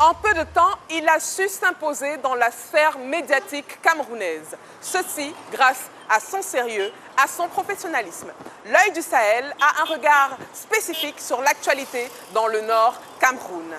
En peu de temps, il a su s'imposer dans la sphère médiatique camerounaise. Ceci grâce à son sérieux, à son professionnalisme. L'œil du Sahel a un regard spécifique sur l'actualité dans le Nord Cameroun,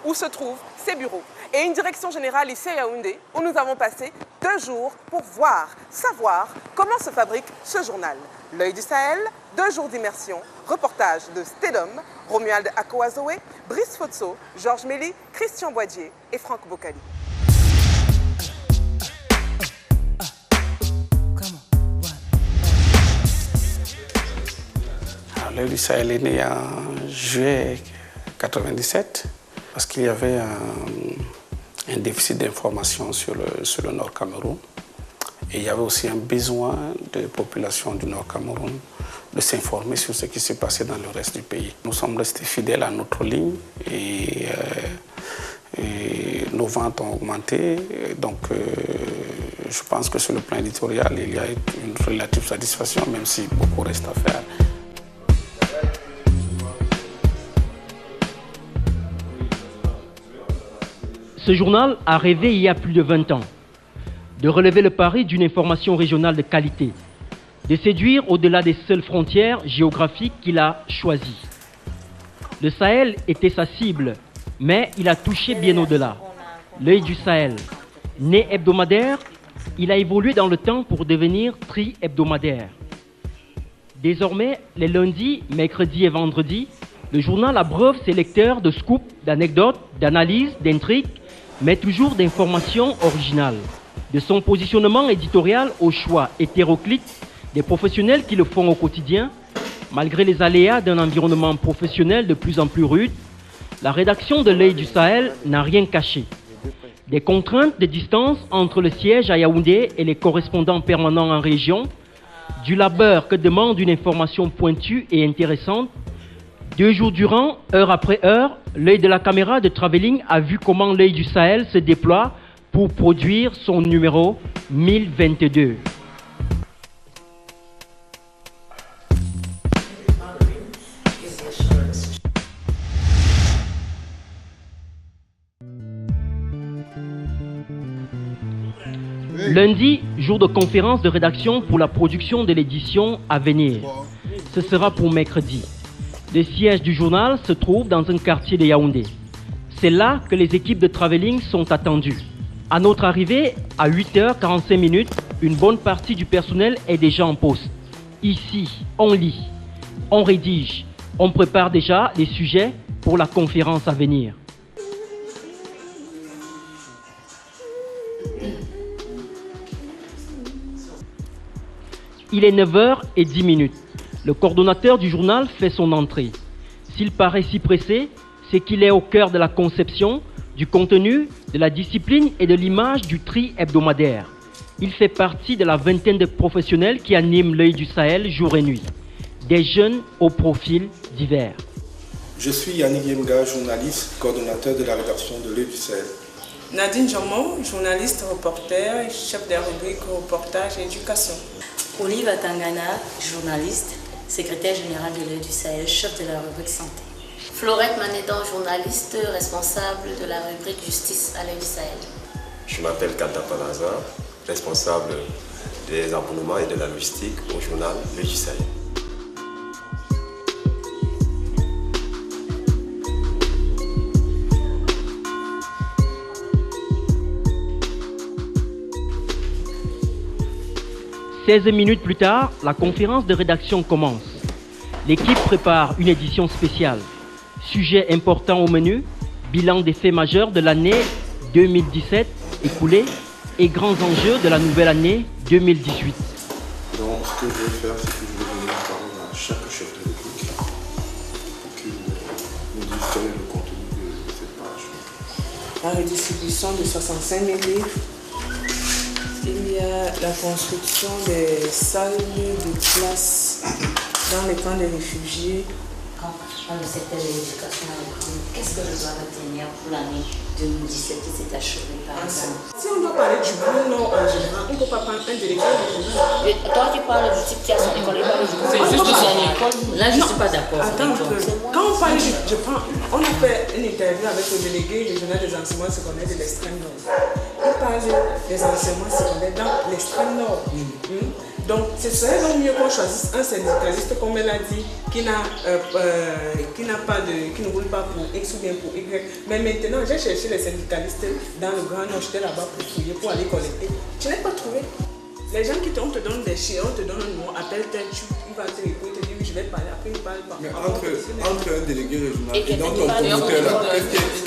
où se trouvent ses bureaux. Et une direction générale ici à Yaoundé, où nous avons passé 2 jours pour savoir comment se fabrique ce journal. L'œil du Sahel, 2 jours d'immersion, reportage de Stedom, Romuald Akoazoé, Brice Fotso, Georges Méli, Christian Boadier et Franck Bocali. L'œil du Sahel est né en juillet 1997 parce qu'il y avait un déficit d'information sur le Nord Cameroun. Et il y avait aussi un besoin de population du Nord Cameroun de s'informer sur ce qui se passait dans le reste du pays. Nous sommes restés fidèles à notre ligne et nos ventes ont augmenté. Donc je pense que sur le plan éditorial, il y a une relative satisfaction, même si beaucoup reste à faire. Ce journal a rêvé il y a plus de 20 ans de relever le pari d'une information régionale de qualité, de séduire au-delà des seules frontières géographiques qu'il a choisies. Le Sahel était sa cible, mais il a touché bien au-delà. L'œil du Sahel, né hebdomadaire, il a évolué dans le temps pour devenir tri-hebdomadaire. Désormais, les lundis, mercredis et vendredis, le journal abreuve ses lecteurs de scoops, d'anecdotes, d'analyses, d'intrigues, mais toujours d'informations originales. De son positionnement éditorial au choix hétéroclite des professionnels qui le font au quotidien, malgré les aléas d'un environnement professionnel de plus en plus rude, la rédaction de l'œil du Sahel n'a rien caché. Des contraintes de distance entre le siège à Yaoundé et les correspondants permanents en région, du labeur que demande une information pointue et intéressante. 2 jours durant, heure après heure, l'œil de la caméra de Travelling a vu comment l'œil du Sahel se déploie pour produire son numéro 1022. Lundi, jour de conférence de rédaction pour la production de l'édition à venir. Ce sera pour mercredi. Le siège du journal se trouve dans un quartier de Yaoundé. C'est là que les équipes de Travelling sont attendues. À notre arrivée, à 8h45, une bonne partie du personnel est déjà en poste. Ici, on lit, on rédige, on prépare déjà les sujets pour la conférence à venir. Il est 9h10. Le coordonnateur du journal fait son entrée. S'il paraît si pressé, c'est qu'il est au cœur de la conception, du contenu, de la discipline et de l'image du tri hebdomadaire. Il fait partie de la vingtaine de professionnels qui animent l'œil du Sahel jour et nuit. Des jeunes aux profils divers. Je suis Yannick Yemga, journaliste, coordonnateur de la rédaction de l'œil du Sahel. Nadine Jamon, journaliste, reporter, chef de la rubrique reportage et éducation. Oliva Tangana, journaliste, secrétaire générale de l'œil du Sahel, chef de la rubrique santé. Florette Manédan, journaliste, responsable de la rubrique justice à l'œil du Sahel. Je m'appelle Kata Palaza, responsable des abonnements et de la logistique au journal l'œil du Sahel. « 16 minutes plus tard, la conférence de rédaction commence. L'équipe prépare une édition spéciale. Sujet important au menu, bilan des faits majeurs de l'année 2017 écoulée et grands enjeux de la nouvelle année 2018. Donc ce que je vais faire, c'est que je vais donner la parole à chaque chef de rubrique pour qu'il nous dise quel est le contenu de cette page. La redistribution de 65 000 livres. Il y a la construction des salles de classe dans les camps des réfugiés dans le secteur de l'éducation à l'école, qu'est-ce que je dois retenir pour l'année 2017 qui s'est achevée par exemple? Si on doit parler du Grand Nord en général, on ne peut pas prendre un délégué régional. Toi, tu parles du type qui a son école, il parle du C'est juste de son école. Là, je ne suis pas d'accord. Attends, quand on parle on a fait une interview avec le délégué régional des enseignements secondaires de l'extrême nord. Il parle des enseignements secondaires dans l'extrême nord. Donc, ce serait donc mieux qu'on choisisse un syndicaliste, comme elle a dit, qui ne roule pas pour X ou bien pour Y. Mais maintenant, j'ai cherché les syndicalistes dans le Grand Nord, j'étais là-bas pour fouiller, pour aller collecter. Je n'ai pas trouvé. Les gens on te donnent des chiens, on te donne un nom, appelle tel, il va te répondre, il te dit oui, je vais te parler, après il parle pas. Mais entre un délégué régional et dans ton promoteur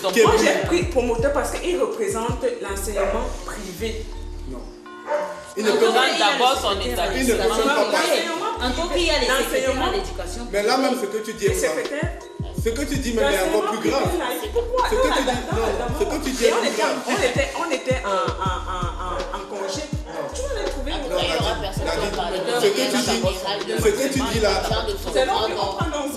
promoteur, moi j'ai pris promoteur parce qu'il représente l'enseignement privé. Non. Il ne peut pas d'abord son établissement. Encore qu'il y a les secrétaires à l'éducation. Mais là même ce que tu dis, ce que tu dis même est encore plus grave. Ce que tu dis est plus grave. On était en congé. Tu vas les trouver. Ce que tu dis là, c'est long qu'on prend dans le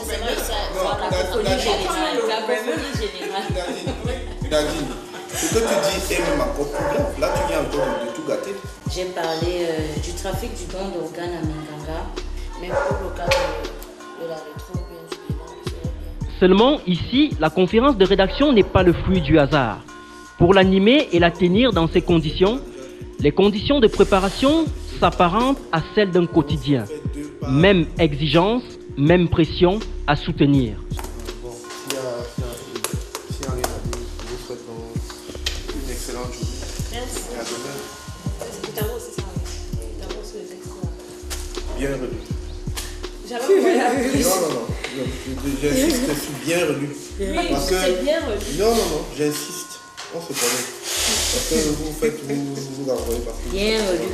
Nadine, ce que tu dis est même encore plus grave. Là, tu viens encore de tout gâter. J'ai parlé du trafic du don d'organes à Minganga, mais pour le cas de la rétro, bien du bilan. Seulement, ici, la conférence de rédaction n'est pas le fruit du hasard. Pour l'animer et la tenir dans ces conditions, les conditions de préparation s'apparentent à celles d'un quotidien. Même exigence, même pression à soutenir. Bon, si on est là, nous vous souhaitons une excellente journée. Merci. Et à demain. Bien relu. Non. J'insiste sur bien relu. Oui, parce que, c'est bien relu. Non, j'insiste. On se connaît. Parce que vous envoyez parce que... Bien relu.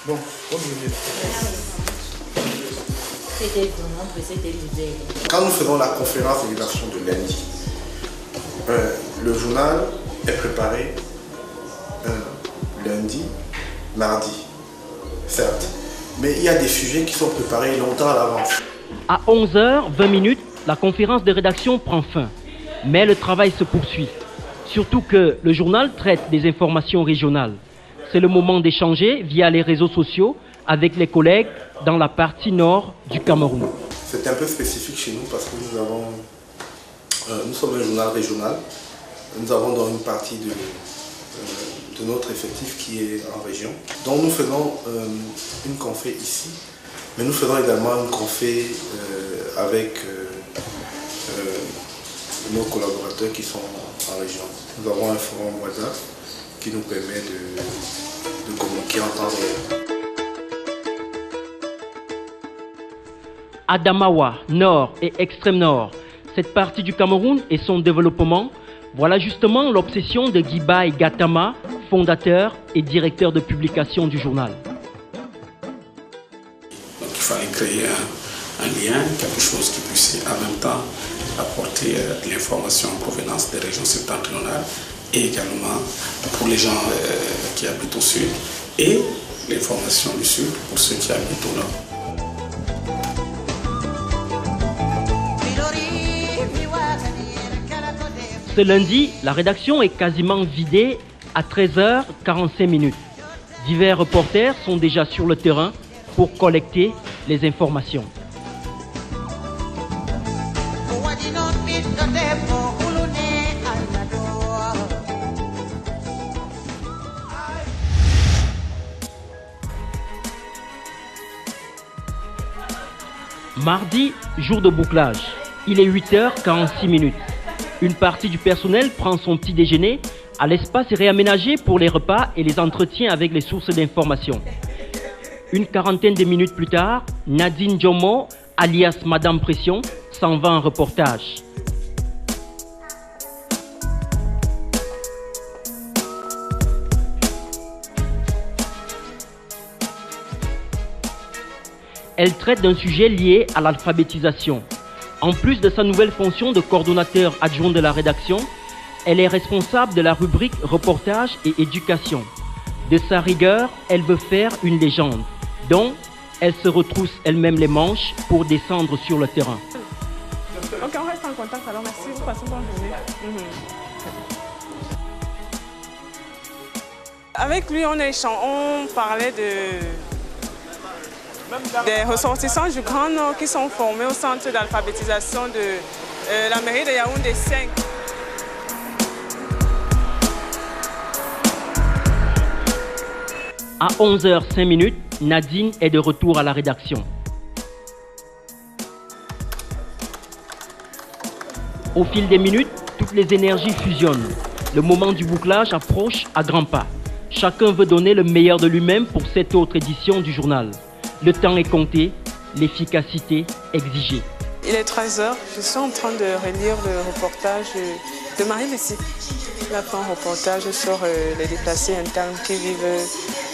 Bon, bonne journée. C'était vraiment pressé de l'hiver. Quand nous ferons la conférence de rédaction de lundi, le journal est préparé lundi, mardi, certes. Mais il y a des sujets qui sont préparés longtemps à l'avance. À 11h20, la conférence de rédaction prend fin. Mais le travail se poursuit. Surtout que le journal traite des informations régionales. C'est le moment d'échanger via les réseaux sociaux avec les collègues dans la partie nord du Cameroun. C'est un peu spécifique chez nous parce que nous sommes un journal régional. Nous avons dans une partie de notre effectif qui est en région. Donc nous faisons une confé ici, mais nous faisons également une confé avec nos collaborateurs qui sont en région. Nous avons un forum WhatsApp qui nous permet de communiquer en temps réel. Adamawa, Nord et Extrême Nord, cette partie du Cameroun et son développement, voilà justement l'obsession de Guibaï Gatama, fondateur et directeur de publication du journal. Donc il fallait créer un lien, quelque chose qui puisse en même temps apporter de l'information en provenance des régions septentrionales et également pour les gens qui habitent au sud et l'information du sud pour ceux qui habitent au nord. Ce lundi, la rédaction est quasiment vidée à 13h45. Divers reporters sont déjà sur le terrain pour collecter les informations. Mardi, jour de bouclage. Il est 8h46. Une partie du personnel prend son petit déjeuner à l'espace réaménagé pour les repas et les entretiens avec les sources d'information. Une quarantaine de minutes plus tard, Nadine Djomo, alias Madame Pression, s'en va en reportage. Elle traite d'un sujet lié à l'alphabétisation. En plus de sa nouvelle fonction de coordonnateur adjoint de la rédaction, elle est responsable de la rubrique reportage et éducation. De sa rigueur, elle veut faire une légende, dont elle se retrousse elle-même les manches pour descendre sur le terrain. Ok, on reste en contact alors. Merci, vous passez une bonne journée. Avec lui, on parlait des ressortissants du Grand Nord qui sont formés au centre d'alphabétisation de la mairie de Yaoundé 5. À 11h05, Nadine est de retour à la rédaction. Au fil des minutes, toutes les énergies fusionnent. Le moment du bouclage approche à grands pas. Chacun veut donner le meilleur de lui-même pour cette autre édition du journal. Le temps est compté, l'efficacité exigée. Il est 13h, je suis en train de relire le reportage de Marie-Lucie. Elle a fait un reportage sur les déplacés internes qui vivent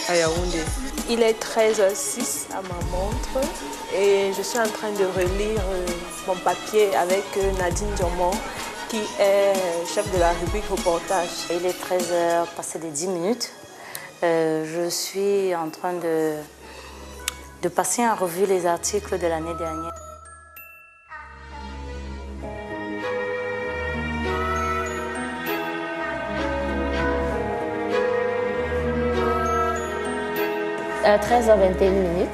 à Yaoundé. Il est 13h06 à ma montre et je suis en train de relire mon papier avec Nadine Diomon qui est chef de la rubrique reportage. Il est 13h passé des 10 minutes. Je suis en train de passer en revue les articles de l'année dernière. À 13h21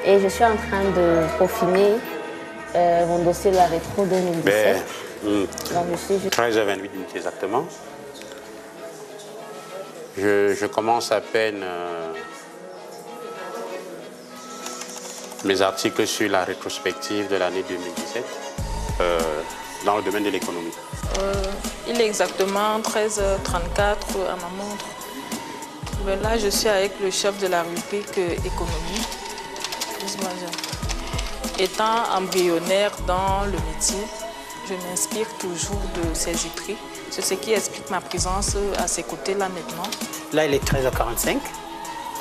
et je suis en train de peaufiner mon dossier de la rétro 2017. Donc, 13h28 exactement. Je commence à peine mes articles sur la rétrospective de l'année 2017 dans le domaine de l'économie. Il est exactement 13h34 à ma montre. Mais là, je suis avec le chef de la rubrique économie. Étant embryonnaire dans le métier, je m'inspire toujours de ses écrits. C'est ce qui explique ma présence à ses côtés là maintenant. Là, il est 13h45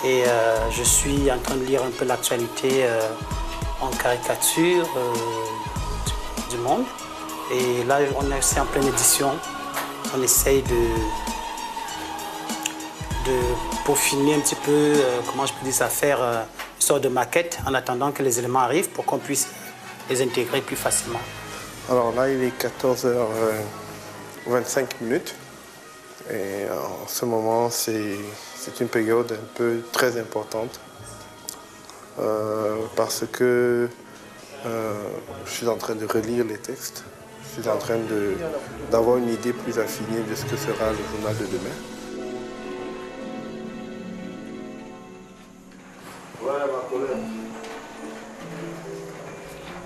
et je suis en train de lire un peu l'actualité en caricature du monde. Et là, on est aussi en pleine édition. On essaye de peaufiner un petit peu, comment je peux dire ça, faire une sorte de maquette en attendant que les éléments arrivent pour qu'on puisse les intégrer plus facilement. Alors là, il est 14h25 et en ce moment, c'est une période un peu très importante parce que je suis en train de relire les textes, je suis en train d'avoir une idée plus affinée de ce que sera le journal de demain.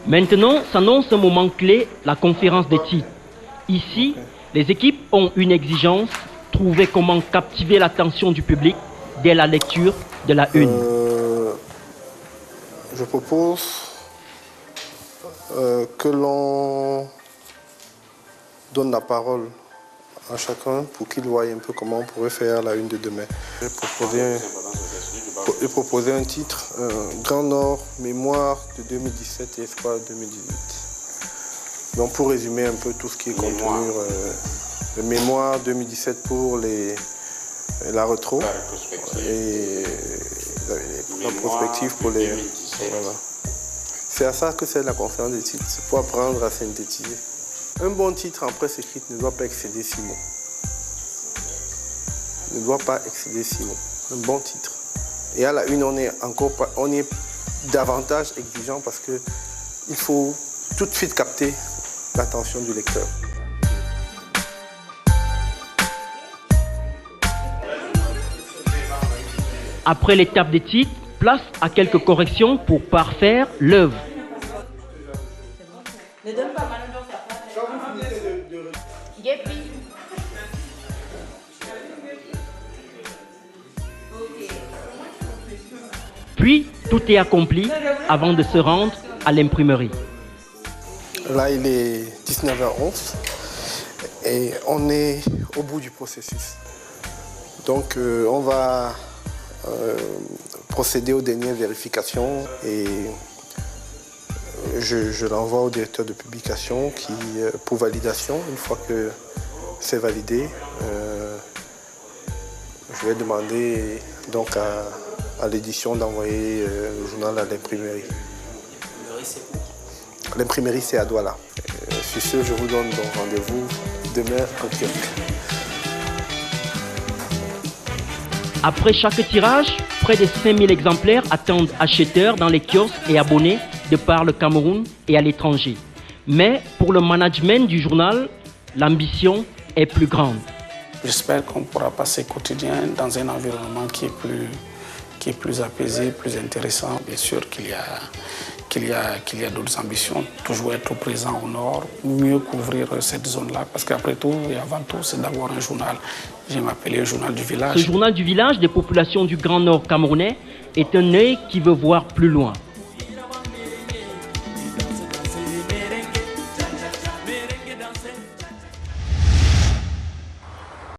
Maintenant s'annonce un moment clé, la conférence des titres. Ici, les équipes ont une exigence, trouver comment captiver l'attention du public dès la lecture de la une. Je propose que l'on donne la parole à chacun pour qu'il voie un peu comment on pourrait faire la une de demain. J'ai proposé un titre, Grand Nord, mémoire de 2017 et espoir 2018. Donc pour résumer un peu tout ce qui est contenu, le mémoire 2017 pour la rétro et la prospective pour les... Voilà. C'est à ça que c'est la conférence des titres, c'est pour apprendre à synthétiser. Un bon titre en presse écrite ne doit pas excéder 6 mots. Ne doit pas excéder 6 mots. Un bon titre. Et à la une, on est davantage exigeant parce qu'il faut tout de suite capter l'attention du lecteur. Après l'étape des titres, place à quelques corrections pour parfaire l'œuvre. Ne donne pas mal de Puis, tout est accompli avant de se rendre à l'imprimerie. Là, il est 19h11 et on est au bout du processus. Donc, on va procéder aux dernières vérifications et je l'envoie au directeur de publication pour validation. Une fois que c'est validé, je vais demander donc à l'édition d'envoyer le journal à l'imprimerie. L'imprimerie, c'est à Douala. Sur ce, je vous donne donc rendez-vous demain en direct. Après chaque tirage, près de 5000 exemplaires attendent acheteurs dans les kiosques et abonnés de par le Cameroun et à l'étranger. Mais pour le management du journal, l'ambition est plus grande. J'espère qu'on pourra passer quotidien dans un environnement qui est plus apaisé, plus intéressant. Bien sûr qu'il y a d'autres ambitions, toujours être présent au nord, mieux couvrir cette zone-là, parce qu'après tout et avant tout, c'est d'avoir un journal. J'aime appeler le journal du village. Ce journal du village des populations du Grand Nord camerounais est un œil qui veut voir plus loin.